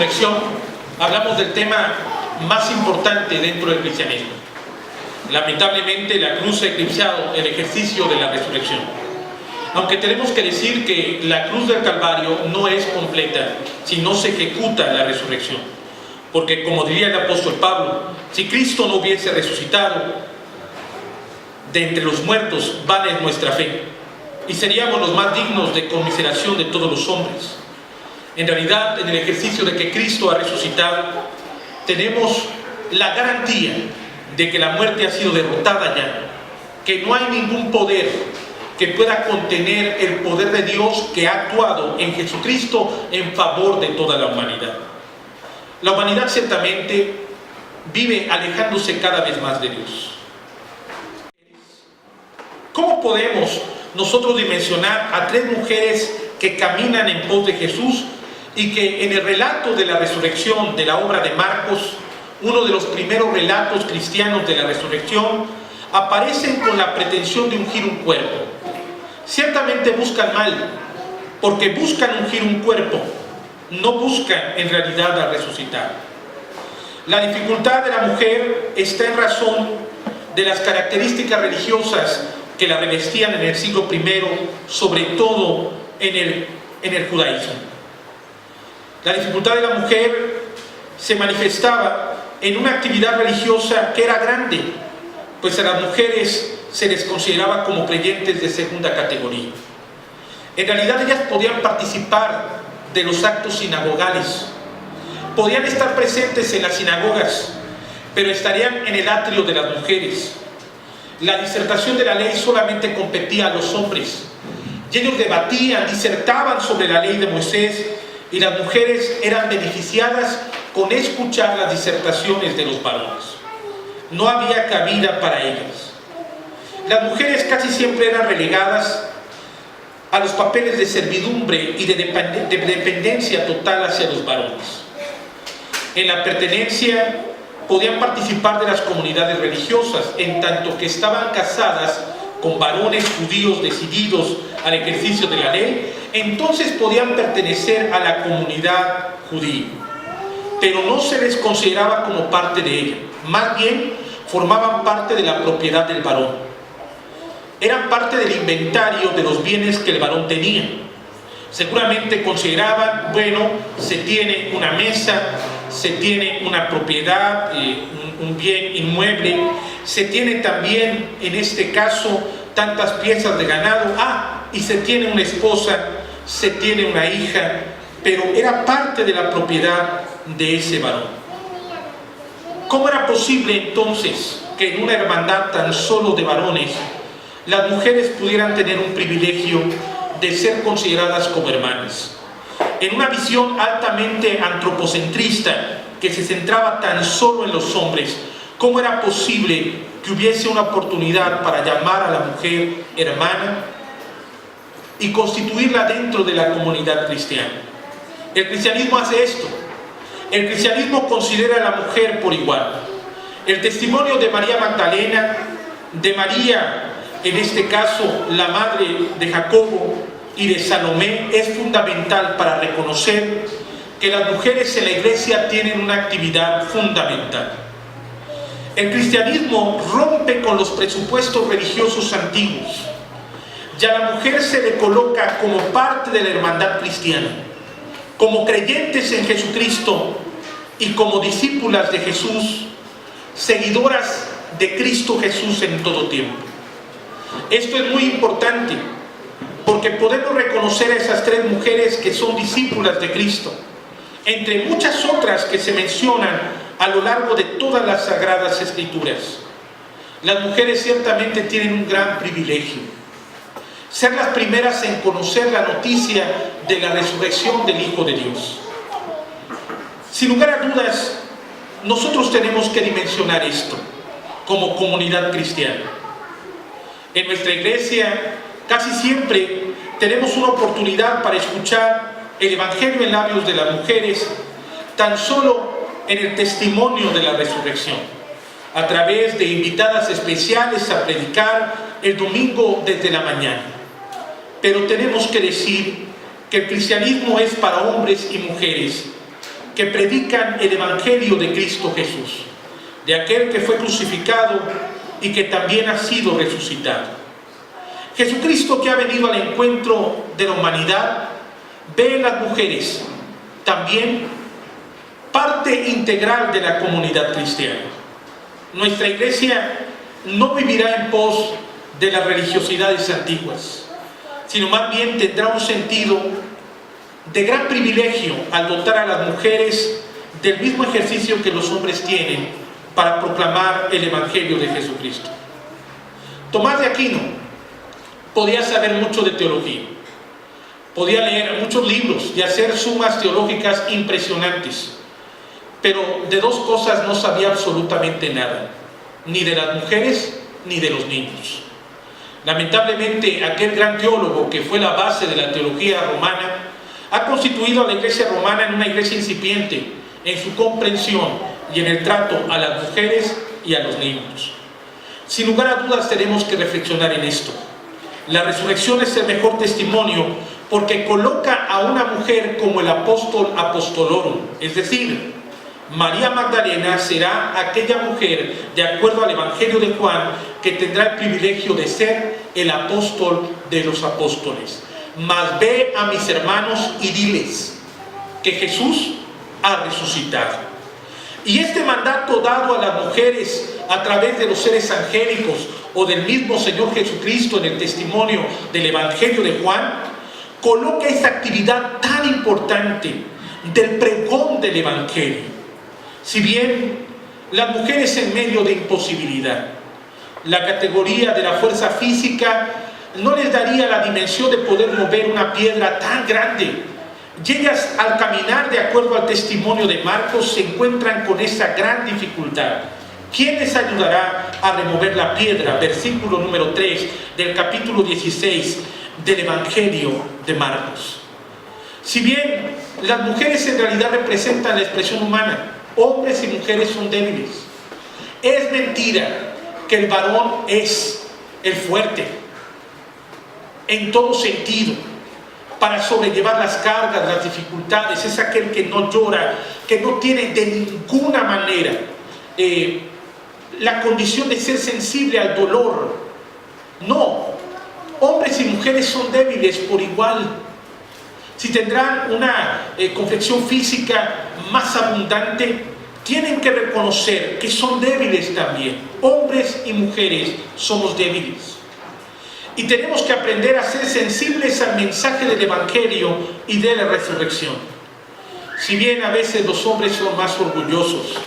resurrección, hablamos del tema más importante dentro del cristianismo. Lamentablemente la cruz ha eclipsado el ejercicio de la resurrección. Aunque tenemos que decir que la cruz del Calvario no es completa si no se ejecuta la resurrección. Porque como diría el apóstol Pablo, si Cristo no hubiese resucitado de entre los muertos, vana es nuestra fe, y seríamos los más dignos de conmiseración de todos los hombres. En realidad, en el ejercicio de que Cristo ha resucitado, tenemos la garantía de que la muerte ha sido derrotada ya, que no hay ningún poder que pueda contener el poder de Dios que ha actuado en Jesucristo en favor de toda la humanidad. La humanidad ciertamente vive alejándose cada vez más de Dios. ¿Cómo podemos nosotros dimensionar a tres mujeres que caminan en pos de Jesús y que en el relato de la resurrección de la obra de Marcos, uno de los primeros relatos cristianos de la resurrección, aparecen con la pretensión de ungir un cuerpo? Ciertamente buscan mal, porque buscan ungir un cuerpo, no buscan en realidad a resucitar. La dificultad de la mujer está en razón de las características religiosas que la revestían en el siglo I, sobre todo en el judaísmo. La dificultad de la mujer se manifestaba en una actividad religiosa que era grande, pues a las mujeres se les consideraba como creyentes de segunda categoría. En realidad ellas podían participar de los actos sinagogales, podían estar presentes en las sinagogas, pero estarían en el atrio de las mujeres. La disertación de la ley solamente competía a los hombres, y ellos debatían, disertaban sobre la ley de Moisés, y las mujeres eran beneficiadas con escuchar las disertaciones de los varones. No había cabida para ellas. Las mujeres casi siempre eran relegadas a los papeles de servidumbre y de dependencia total hacia los varones. En la pertenencia podían participar de las comunidades religiosas, en tanto que estaban casadas con varones judíos decididos al ejercicio de la ley, entonces podían pertenecer a la comunidad judía, pero no se les consideraba como parte de ella, más bien formaban parte de la propiedad del varón. Eran parte del inventario de los bienes que el varón tenía. Seguramente consideraban, bueno, se tiene una mesa, se tiene una propiedad, un bien inmueble, se tiene también, en este caso, tantas piezas de ganado, y se tiene una esposa, se tiene una hija, pero era parte de la propiedad de ese varón. ¿Cómo era posible entonces que en una hermandad tan solo de varones las mujeres pudieran tener un privilegio de ser consideradas como hermanas? En una visión altamente antropocentrista que se centraba tan solo en los hombres, ¿cómo era posible que hubiese una oportunidad para llamar a la mujer hermana y constituirla dentro de la comunidad cristiana? El cristianismo hace esto. El cristianismo considera a la mujer por igual. El testimonio de María Magdalena, de María, en este caso la madre de Jacobo, y de Salomé, es fundamental para reconocer que las mujeres en la iglesia tienen una actividad fundamental. El cristianismo rompe con los presupuestos religiosos antiguos, y a la mujer se le coloca como parte de la hermandad cristiana, como creyentes en Jesucristo y como discípulas de Jesús, seguidoras de Cristo Jesús en todo tiempo. Esto es muy importante, porque podemos reconocer a esas tres mujeres que son discípulas de Cristo, entre muchas otras que se mencionan a lo largo de todas las Sagradas Escrituras. Las mujeres ciertamente tienen un gran privilegio: ser las primeras en conocer la noticia de la resurrección del Hijo de Dios. Sin lugar a dudas, nosotros tenemos que dimensionar esto como comunidad cristiana. En nuestra iglesia casi siempre tenemos una oportunidad para escuchar el Evangelio en labios de las mujeres, tan solo en el testimonio de la resurrección, a través de invitadas especiales a predicar el domingo desde la mañana. Pero tenemos que decir que el cristianismo es para hombres y mujeres que predican el Evangelio de Cristo Jesús, de aquel que fue crucificado y que también ha sido resucitado. Jesucristo, que ha venido al encuentro de la humanidad, ve en las mujeres también parte integral de la comunidad cristiana. Nuestra iglesia no vivirá en pos de las religiosidades antiguas, sino más bien tendrá un sentido de gran privilegio al dotar a las mujeres del mismo ejercicio que los hombres tienen para proclamar el Evangelio de Jesucristo. Tomás de Aquino podía saber mucho de teología, podía leer muchos libros y hacer sumas teológicas impresionantes, pero de dos cosas no sabía absolutamente nada, ni de las mujeres ni de los niños. Lamentablemente, aquel gran teólogo que fue la base de la teología romana ha constituido a la iglesia romana en una iglesia incipiente en su comprensión y en el trato a las mujeres y a los niños. Sin lugar a dudas tenemos que reflexionar en esto. La resurrección es el mejor testimonio porque coloca a una mujer como el apóstol apostolorum, es decir, María Magdalena será aquella mujer, de acuerdo al Evangelio de Juan, que tendrá el privilegio de ser el apóstol de los apóstoles. Mas ve a mis hermanos y diles que Jesús ha resucitado. Y este mandato dado a las mujeres a través de los seres angélicos o del mismo Señor Jesucristo en el testimonio del Evangelio de Juan, coloca esta actividad tan importante del pregón del Evangelio. Si bien las mujeres en medio de imposibilidad, la categoría de la fuerza física no les daría la dimensión de poder mover una piedra tan grande, y ellas al caminar de acuerdo al testimonio de Marcos se encuentran con esa gran dificultad. ¿Quién les ayudará a remover la piedra? Versículo número 3 del capítulo 16 del Evangelio de Marcos. Si bien las mujeres en realidad representan la expresión humana, hombres y mujeres son débiles. Es mentira que el varón es el fuerte en todo sentido para sobrellevar las cargas, las dificultades. Es aquel que no llora, que no tiene de ninguna manera la condición de ser sensible al dolor. No, hombres y mujeres son débiles por igual. Si tendrán una complexión física más abundante, tienen que reconocer que son débiles también. Hombres y mujeres somos débiles. Y tenemos que aprender a ser sensibles al mensaje del Evangelio y de la resurrección. Si bien a veces los hombres son más orgullosos,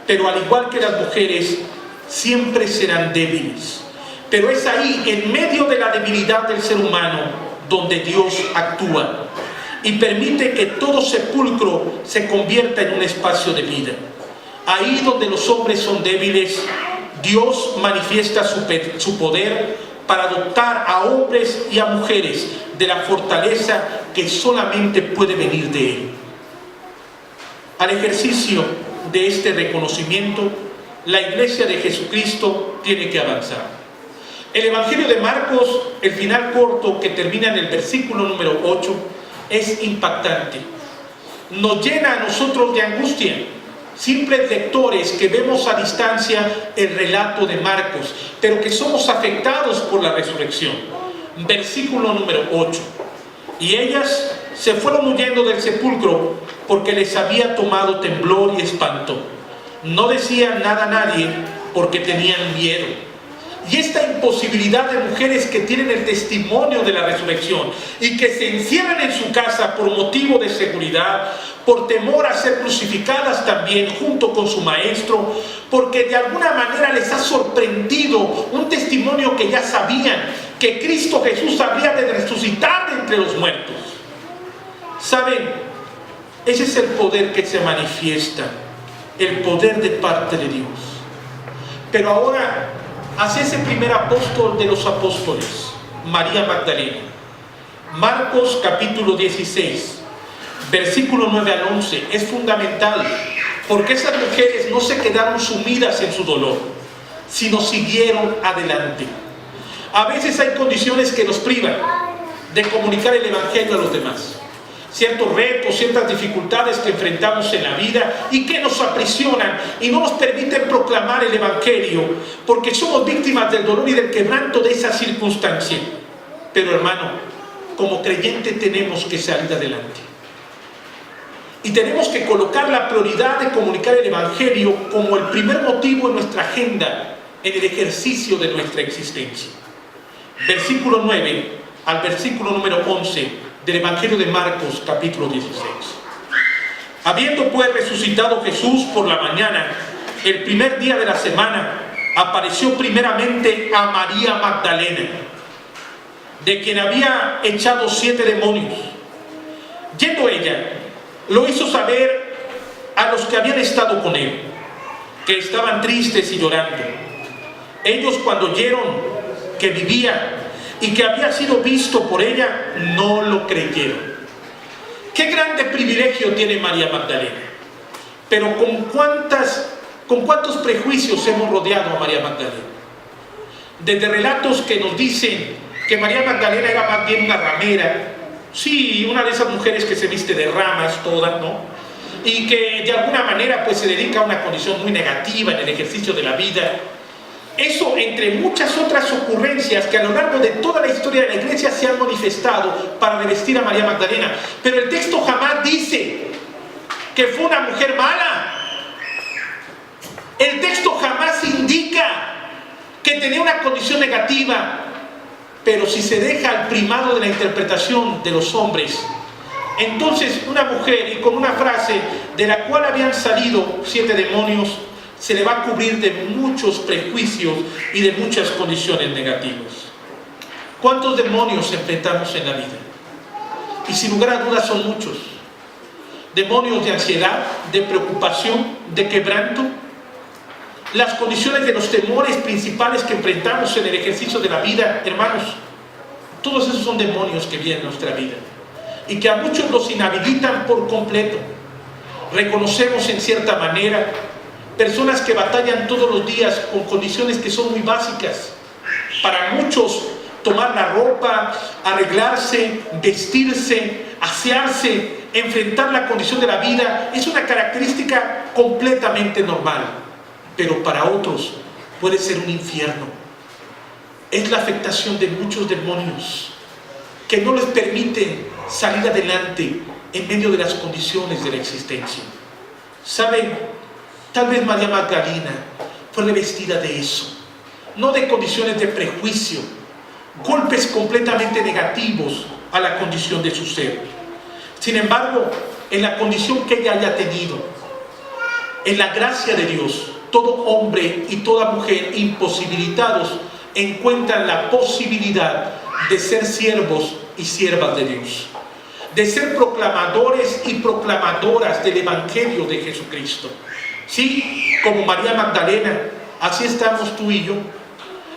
pero al igual que las mujeres, siempre serán débiles. Pero es ahí, en medio de la debilidad del ser humano, donde Dios actúa y permite que todo sepulcro se convierta en un espacio de vida. Ahí donde los hombres son débiles, Dios manifiesta su poder para dotar a hombres y a mujeres de la fortaleza que solamente puede venir de Él. Al ejercicio de este reconocimiento, la Iglesia de Jesucristo tiene que avanzar. El Evangelio de Marcos, el final corto que termina en el versículo número 8, es impactante. Nos llena a nosotros de angustia, simples lectores que vemos a distancia el relato de Marcos, pero que somos afectados por la resurrección. Versículo número 8. Y ellas se fueron huyendo del sepulcro porque les había tomado temblor y espanto. No decían nada a nadie porque tenían miedo. Y esta imposibilidad de mujeres que tienen el testimonio de la resurrección y que se encierran en su casa por motivo de seguridad, por temor a ser crucificadas también junto con su maestro, porque de alguna manera les ha sorprendido un testimonio que ya sabían, que Cristo Jesús habría de resucitar de entre los muertos. ¿Saben? Ese es el poder que se manifiesta, el poder de parte de Dios. Pero ahora, hacia ese primer apóstol de los apóstoles, María Magdalena. Marcos capítulo 16, versículo 9 al 11, es fundamental, porque esas mujeres no se quedaron sumidas en su dolor, sino siguieron adelante. A veces hay condiciones que nos privan de comunicar el Evangelio a los demás. ciertos retos, ciertas dificultades que enfrentamos en la vida y que nos aprisionan y no nos permiten proclamar el Evangelio, porque somos víctimas del dolor y del quebranto de esa circunstancia. Pero hermano, como creyente tenemos que salir adelante. Y tenemos que colocar la prioridad de comunicar el Evangelio como el primer motivo en nuestra agenda, en el ejercicio de nuestra existencia. Versículo 9 al versículo número 11 del Evangelio de Marcos, capítulo 16. Habiendo pues resucitado Jesús por la mañana, el primer día de la semana, apareció primeramente a María Magdalena, de quien había echado 7 demonios. Yendo ella, lo hizo saber a los que habían estado con él, que estaban tristes y llorando. Ellos, cuando oyeron que vivía y que había sido visto por ella, no lo creyeron. Qué grande privilegio tiene María Magdalena. Pero con cuántos prejuicios hemos rodeado a María Magdalena. Desde relatos que nos dicen que María Magdalena era más bien una ramera, sí, una de esas mujeres que se viste de ramas todas, ¿no? Y que de alguna manera pues se dedica a una condición muy negativa en el ejercicio de la vida. Eso, entre muchas otras ocurrencias que a lo largo de toda la historia de la iglesia se han manifestado para revestir a María Magdalena. Pero el texto jamás dice que fue una mujer mala. El texto jamás indica que tenía una condición negativa. Pero si se deja al primado de la interpretación de los hombres, entonces una mujer, y con una frase de la cual habían salido 7 demonios, se le va a cubrir de muchos prejuicios y de muchas condiciones negativas. ¿Cuántos demonios enfrentamos en la vida? Y sin lugar a dudas son muchos. Demonios de ansiedad, de preocupación, de quebranto. Las condiciones de los temores principales que enfrentamos en el ejercicio de la vida, hermanos, todos esos son demonios que vienen a nuestra vida y que a muchos los inhabilitan por completo. Reconocemos en cierta manera personas que batallan todos los días con condiciones que son muy básicas. Para muchos, tomar la ropa, arreglarse, vestirse, asearse, enfrentar la condición de la vida es una característica completamente normal. Pero para otros puede ser un infierno. Es la afectación de muchos demonios que no les permiten salir adelante en medio de las condiciones de la existencia. ¿Saben? Tal vez María Magdalena fue revestida de eso, no de condiciones de prejuicio, golpes completamente negativos a la condición de su ser. Sin embargo, en la condición que ella haya tenido, en la gracia de Dios, todo hombre y toda mujer imposibilitados encuentran la posibilidad de ser siervos y siervas de Dios, de ser proclamadores y proclamadoras del Evangelio de Jesucristo. Sí, como María Magdalena, así estamos tú y yo.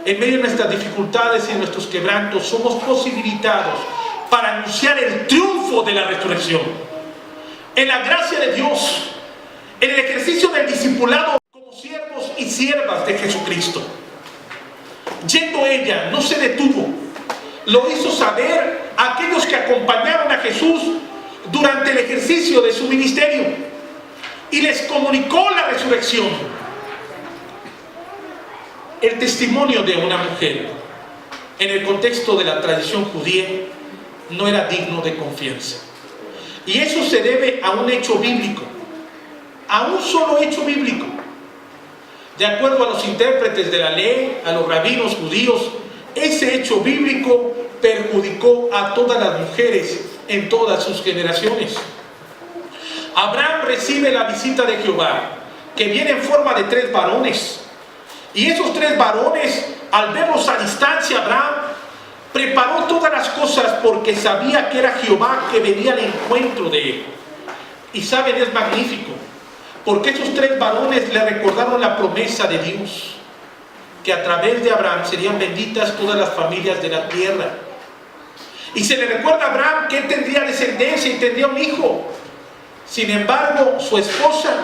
En medio de nuestras dificultades y de nuestros quebrantos, somos posibilitados para anunciar el triunfo de la resurrección. En la gracia de Dios, en el ejercicio del discipulado como siervos y siervas de Jesucristo. Yendo ella, no se detuvo, lo hizo saber a aquellos que acompañaron a Jesús durante el ejercicio de su ministerio y les comunicó la resurrección. El testimonio de una mujer en el contexto de la tradición judía no era digno de confianza, y eso se debe a un hecho bíblico, a un solo hecho bíblico. De acuerdo a los intérpretes de la ley, a los rabinos judíos, ese hecho bíblico perjudicó a todas las mujeres en todas sus generaciones. Abraham recibe la visita de Jehová, que viene en forma de 3 varones. Y esos 3 varones, al verlos a distancia, Abraham preparó todas las cosas porque sabía que era Jehová que venía al encuentro de él. Y saben, es magnífico, porque esos 3 varones le recordaron la promesa de Dios, que a través de Abraham serían benditas todas las familias de la tierra. Y se le recuerda a Abraham que él tendría descendencia y tendría un hijo. Sin embargo, su esposa,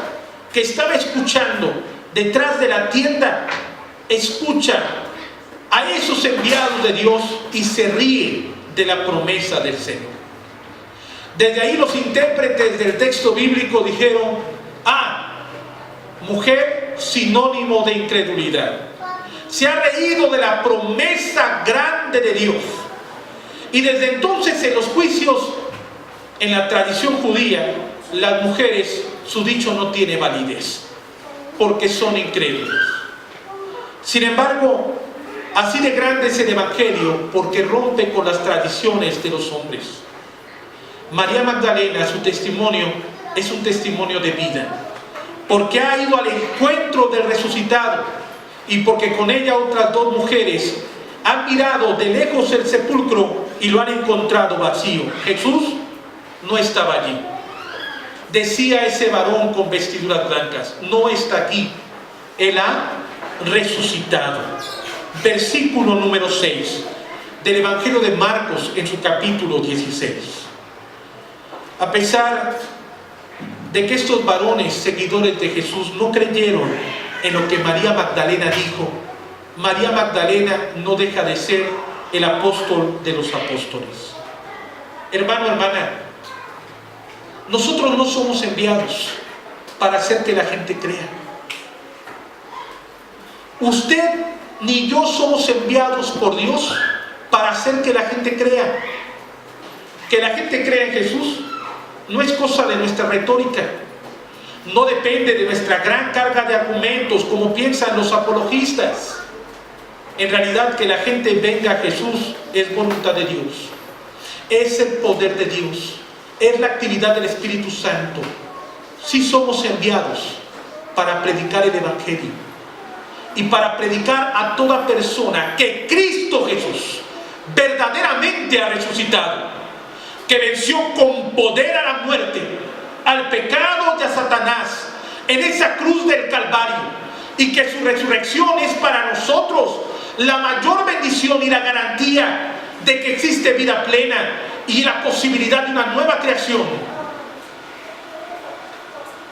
que estaba escuchando detrás de la tienda, escucha a esos enviados de Dios y se ríe de la promesa del Señor. Desde ahí los intérpretes del texto bíblico dijeron: mujer, sinónimo de incredulidad. Se ha reído de la promesa grande de Dios. Y desde entonces en los juicios, en la tradición judía, las mujeres, su dicho no tiene validez, porque son incrédulas. Sin embargo, así de grande es el Evangelio, porque rompe con las tradiciones de los hombres. María Magdalena, su testimonio es un testimonio de vida, porque ha ido al encuentro del resucitado, y porque con ella otras dos mujeres han mirado de lejos el sepulcro y lo han encontrado vacío. Jesús no estaba allí. Decía ese varón con vestiduras blancas: no está aquí, Él ha resucitado. Versículo número 6 del Evangelio de Marcos, en su capítulo 16. A pesar de que estos varones seguidores de Jesús no creyeron en lo que María Magdalena dijo, María Magdalena no deja de ser el apóstol de los apóstoles. Hermano, hermana, nosotros no somos enviados para hacer que la gente crea. Usted ni yo somos enviados por Dios para hacer que la gente crea. Que la gente crea en Jesús no es cosa de nuestra retórica. No depende de nuestra gran carga de argumentos, como piensan los apologistas. En realidad, que la gente venga a Jesús es voluntad de Dios. Es el poder de Dios. Es la actividad del Espíritu Santo. Sí somos enviados para predicar el Evangelio y para predicar a toda persona que Cristo Jesús verdaderamente ha resucitado, que venció con poder a la muerte, al pecado y a Satanás en esa cruz del Calvario, y que su resurrección es para nosotros la mayor bendición y la garantía de que existe vida plena y la posibilidad de una nueva creación.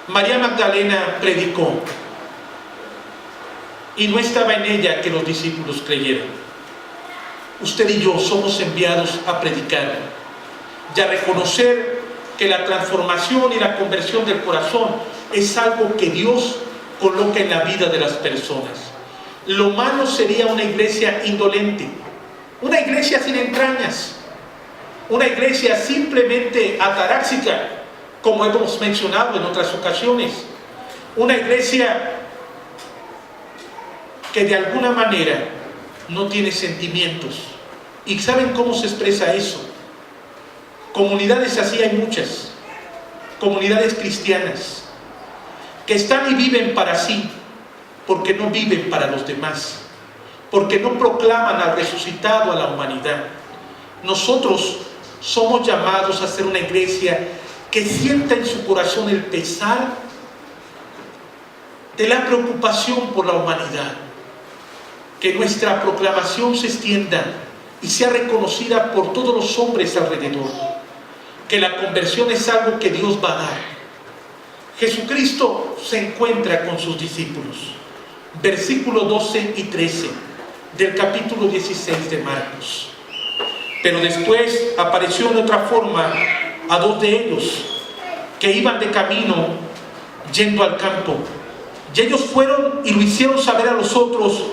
María Magdalena predicó, y no estaba en ella que los discípulos creyeran. Usted y yo somos enviados a predicar y a reconocer que la transformación y la conversión del corazón es algo que Dios coloca en la vida de las personas. Lo malo sería una iglesia indolente, una iglesia sin entrañas, una iglesia simplemente ataráxica, como hemos mencionado en otras ocasiones, una iglesia que de alguna manera no tiene sentimientos. ¿Y saben cómo se expresa eso? Comunidades así hay muchas, comunidades cristianas, que están y viven para sí, porque no viven para los demás, porque no proclaman al resucitado a la humanidad. Nosotros somos llamados a ser una iglesia que sienta en su corazón el pesar de la preocupación por la humanidad, que nuestra proclamación se extienda y sea reconocida por todos los hombres alrededor, que la conversión es algo que Dios va a dar. Jesucristo se encuentra con sus discípulos. Versículos 12 y 13 del capítulo 16 de Marcos. Pero después apareció en otra forma a dos de ellos que iban de camino yendo al campo. Y ellos fueron y lo hicieron saber a los otros,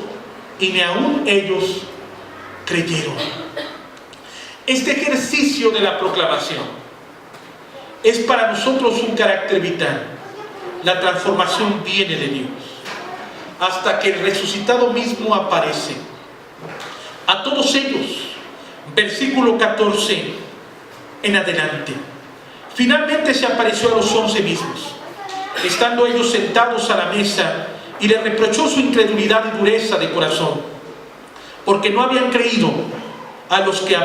y ni aun ellos creyeron. Este ejercicio de la proclamación es para nosotros un carácter vital. La transformación viene de Dios hasta que el resucitado mismo aparece. A todos ellos, versículo 14 en adelante, finalmente se apareció a los 11 mismos, estando ellos sentados a la mesa, y les reprochó su incredulidad y dureza de corazón, porque no habían creído a los que lo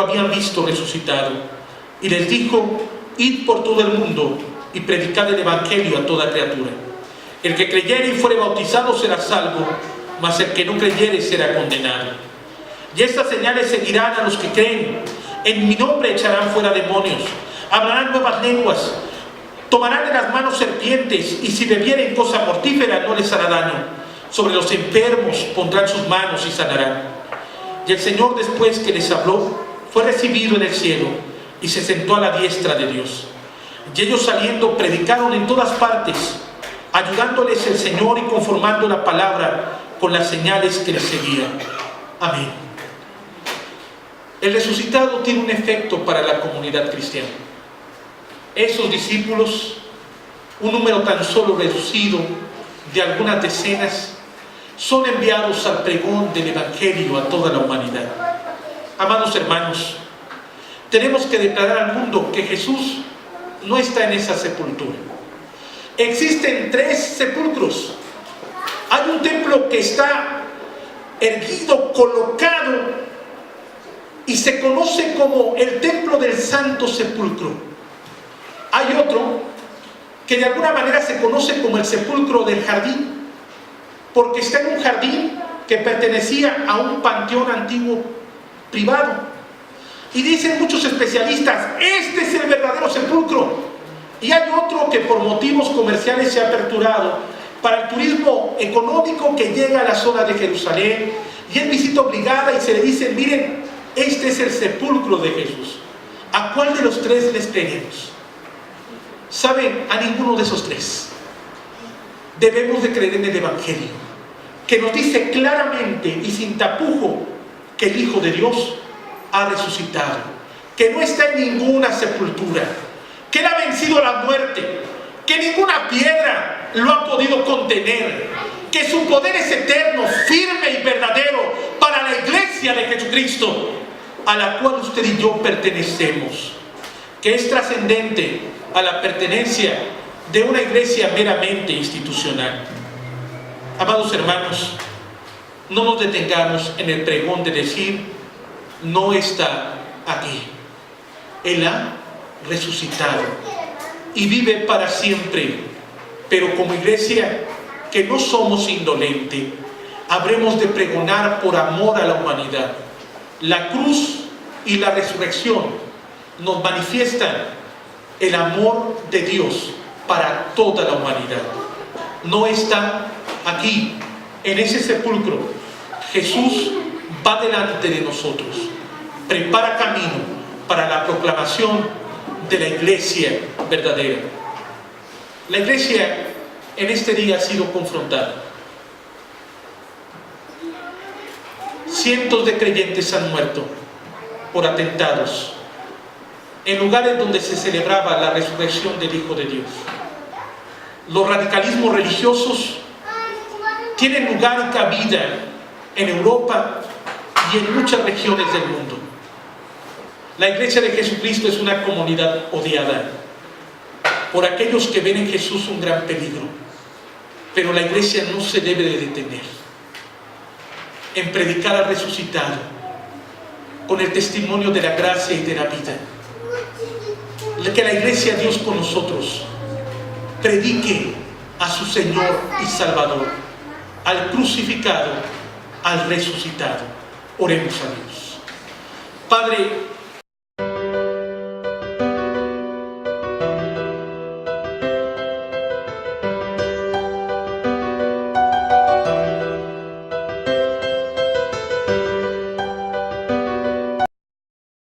habían visto resucitado. Y les dijo: id por todo el mundo y predicad el evangelio a toda criatura. El que creyere y fuere bautizado será salvo, mas el que no creyere será condenado. Y estas señales seguirán a los que creen: en mi nombre echarán fuera demonios, hablarán nuevas lenguas, tomarán en las manos serpientes, y si bebieren cosa mortífera no les hará daño. Sobre los enfermos pondrán sus manos y sanarán. Y el Señor, después que les habló, fue recibido en el cielo, y se sentó a la diestra de Dios. Y ellos saliendo predicaron en todas partes, ayudándoles el Señor y conformando la palabra con las señales que les seguían. Amén. El resucitado tiene un efecto para la comunidad cristiana. Esos discípulos, un número tan solo reducido de algunas decenas, son enviados al pregón del Evangelio a toda la humanidad. Amados hermanos, tenemos que declarar al mundo que Jesús no está en esa sepultura. Existen 3 sepulcros. Hay un templo que está erguido, colocado, y se conoce como el templo del Santo Sepulcro. Hay otro que de alguna manera se conoce como el sepulcro del jardín, porque está en un jardín que pertenecía a un panteón antiguo privado. Y dicen muchos especialistas, este es el verdadero sepulcro. Y hay otro que por motivos comerciales se ha aperturado para el turismo económico que llega a la zona de Jerusalén, y es visita obligada y se le dice, miren, este es el sepulcro de Jesús. ¿A cuál de los 3 les creemos? ¿Saben? A ninguno de esos 3. Debemos de creer en el Evangelio, que nos dice claramente y sin tapujo que el Hijo de Dios ha resucitado, que no está en ninguna sepultura, que Él ha vencido la muerte, que ninguna piedra lo ha podido contener, que su poder es eterno, firme y verdadero para la iglesia de Jesucristo, a la cual usted y yo pertenecemos, que es trascendente a la pertenencia de una iglesia meramente institucional. Amados hermanos, no nos detengamos en el pregón de decir, no está aquí. Él ha resucitado y vive para siempre. Pero como iglesia que no somos indolentes, habremos de pregonar por amor a la humanidad. La cruz y la resurrección nos manifiestan el amor de Dios para toda la humanidad. No está aquí, en ese sepulcro. Jesús va delante de nosotros, prepara camino para la proclamación de la iglesia verdadera. La iglesia en este día ha sido confrontada. Cientos de creyentes han muerto por atentados en lugares donde se celebraba la resurrección del Hijo de Dios. Los radicalismos religiosos tienen lugar y cabida en Europa y en muchas regiones del mundo. La iglesia de Jesucristo es una comunidad odiada por aquellos que ven en Jesús un gran peligro, pero la iglesia no se debe de detener en predicar al resucitado con el testimonio de la gracia y de la vida. Que la iglesia, Dios con nosotros, predique a su Señor y Salvador, al crucificado, al resucitado. Oremos a Dios. Padre,